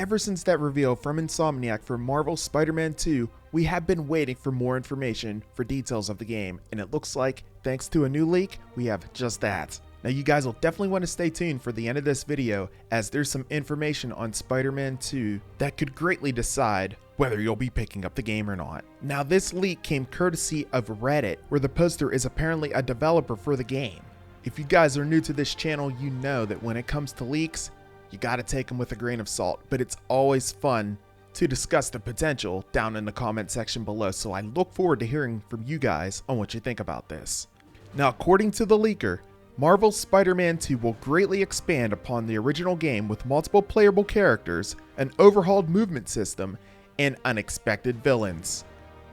Ever since that reveal from Insomniac for Marvel's Spider-Man 2, we have been waiting for more information for details of the game, and it looks like, thanks to a new leak, we have just that. Now you guys will definitely want to stay tuned for the end of this video, as there's some information on Spider-Man 2 that could greatly decide whether you'll be picking up the game or not. Now this leak came courtesy of Reddit, where the poster is apparently a developer for the game. If you guys are new to this channel, you know that when it comes to leaks, you gotta take them with a grain of salt, but it's always fun to discuss the potential down in the comment section below, so I look forward to hearing from you guys on what you think about this. Now according to the leaker, Marvel's Spider-Man 2 will greatly expand upon the original game with multiple playable characters, an overhauled movement system, and unexpected villains.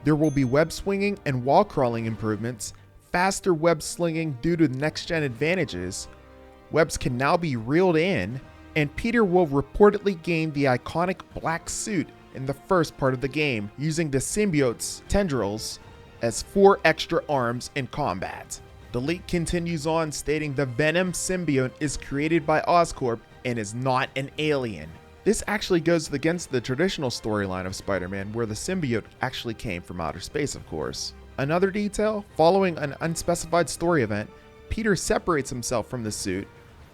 There will be web swinging and wall crawling improvements, faster web slinging due to next-gen advantages, webs can now be reeled in, and Peter will reportedly gain the iconic black suit in the first part of the game, using the symbiote's tendrils as 4 extra arms in combat. The leak continues on, stating the Venom symbiote is created by Oscorp and is not an alien. This actually goes against the traditional storyline of Spider-Man, where the symbiote actually came from outer space, of course. Another detail, following an unspecified story event, Peter separates himself from the suit,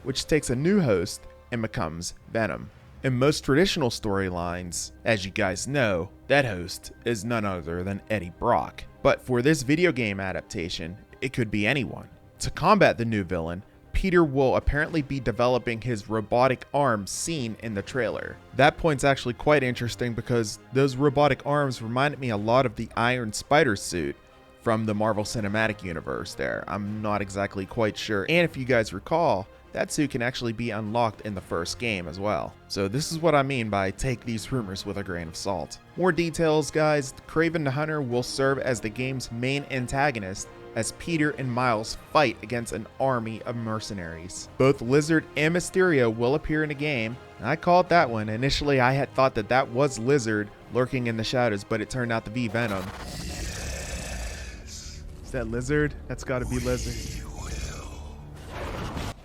which takes a new host and becomes Venom. In most traditional storylines, as you guys know, that host is none other than Eddie Brock. But for this video game adaptation, it could be anyone. To combat the new villain, Peter will apparently be developing his robotic arms seen in the trailer. That point's actually quite interesting because those robotic arms reminded me a lot of the Iron Spider suit from the Marvel Cinematic Universe there. I'm not exactly quite sure. And if you guys recall, that suit can actually be unlocked in the first game as well. So this is what I mean by take these rumors with a grain of salt. More details, guys. Kraven the Hunter will serve as the game's main antagonist as Peter and Miles fight against an army of mercenaries. Both Lizard and Mysterio will appear in the game. I called that one. Initially, I had thought that that was Lizard lurking in the shadows, but it turned out to be Venom. Is that Lizard? That's gotta be Lizard.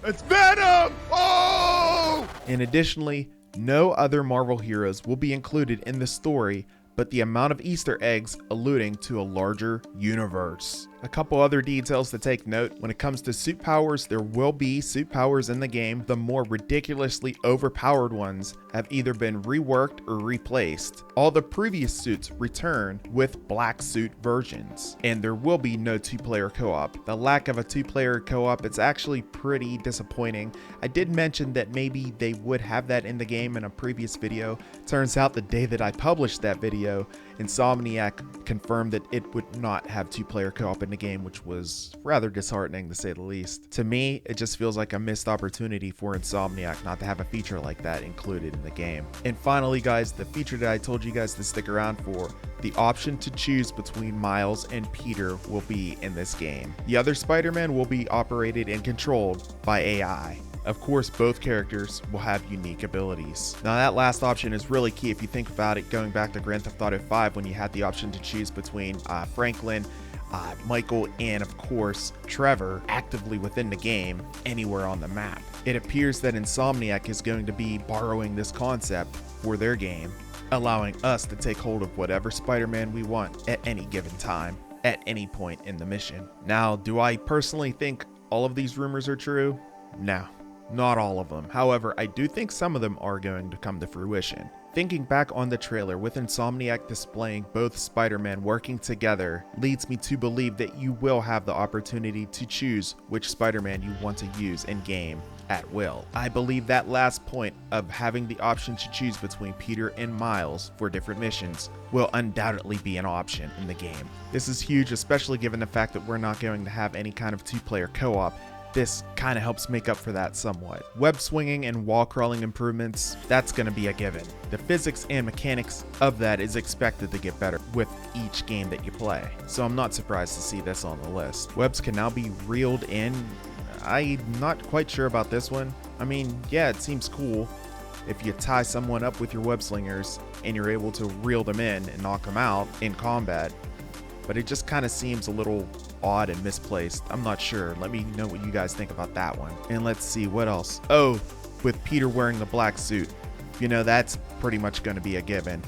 It's Venom! Oh! And additionally, no other Marvel heroes will be included in the story, but the amount of Easter eggs alluding to a larger universe. A couple other details to take note. When it comes to suit powers, there will be suit powers in the game. The more ridiculously overpowered ones have either been reworked or replaced. All the previous suits return with black suit versions, and there will be no 2-player co-op. The lack of a 2-player co-op is actually pretty disappointing. I did mention that maybe they would have that in the game in a previous video. Turns out the day that I published that video, Insomniac confirmed that it would not have 2-player co-op in the game, which was rather disheartening to say the least. To me, it just feels like a missed opportunity for Insomniac not to have a feature like that included in the game. And finally, guys, the feature that I told you guys to stick around for, the option to choose between Miles and Peter, will be in this game. The other Spider-Man will be operated and controlled by AI. Of course, both characters will have unique abilities. Now that last option is really key if you think about it, going back to Grand Theft Auto 5 when you had the option to choose between Franklin, Michael, and of course Trevor actively within the game anywhere on the map. It appears that Insomniac is going to be borrowing this concept for their game, allowing us to take hold of whatever Spider-Man we want at any given time, at any point in the mission. Now, do I personally think all of these rumors are true? No. Not all of them. However, I do think some of them are going to come to fruition. Thinking back on the trailer with Insomniac displaying both Spider-Man working together leads me to believe that you will have the opportunity to choose which Spider-Man you want to use in game at will. I believe that last point of having the option to choose between Peter and Miles for different missions will undoubtedly be an option in the game. This is huge, especially given the fact that we're not going to have any kind of 2-player co-op. This kind of helps make up for that somewhat. Web swinging and wall crawling improvements, that's going to be a given. The physics and mechanics of that is expected to get better with each game that you play, so I'm not surprised to see this on the list. Webs can now be reeled in. I'm not quite sure about this one. I mean, yeah, it seems cool if you tie someone up with your web slingers and you're able to reel them in and knock them out in combat, but it just kind of seems a little odd and misplaced. I'm not sure. Let me know what you guys think about that one. And let's see what else. Oh, with Peter wearing the black suit, You know, that's pretty much going to be a given.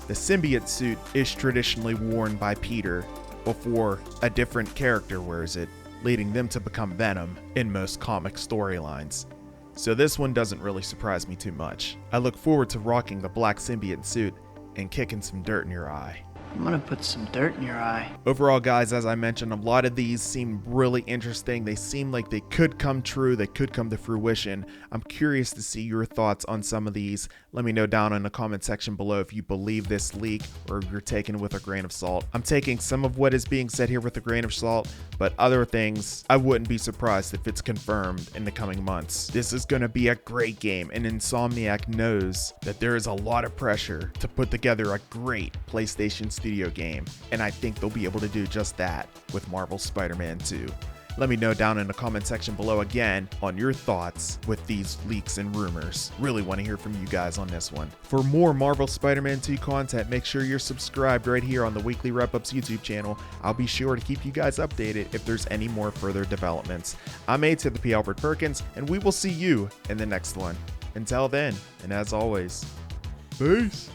The symbiote suit is traditionally worn by Peter before a different character wears it, leading them to become Venom in most comic storylines. So this one doesn't really surprise me too much. I look forward to rocking the black symbiote suit and kicking some dirt in your eye. I'm gonna put some dirt in your eye. Overall, guys, as I mentioned, a lot of these seem really interesting. They seem like they could come true, they could come to fruition. I'm curious to see your thoughts on some of these. Let me know down in the comment section below if you believe this leak or if you're taking it with a grain of salt. I'm taking some of what is being said here with a grain of salt, but other things, I wouldn't be surprised if it's confirmed in the coming months. This is going to be a great game, and Insomniac knows that there is a lot of pressure to put together a great PlayStation Studio game, and I think they'll be able to do just that with Marvel's Spider-Man 2. Let me know down in the comment section below again on your thoughts with these leaks and rumors. Really want to hear from you guys on this one. For more Marvel Spider-Man 2 content, make sure you're subscribed right here on the Weekly Wrap-Ups YouTube channel. I'll be sure to keep you guys updated if there's any more further developments. I'm A to the P. Albert Perkins, and we will see you in the next one. Until then, and as always, peace.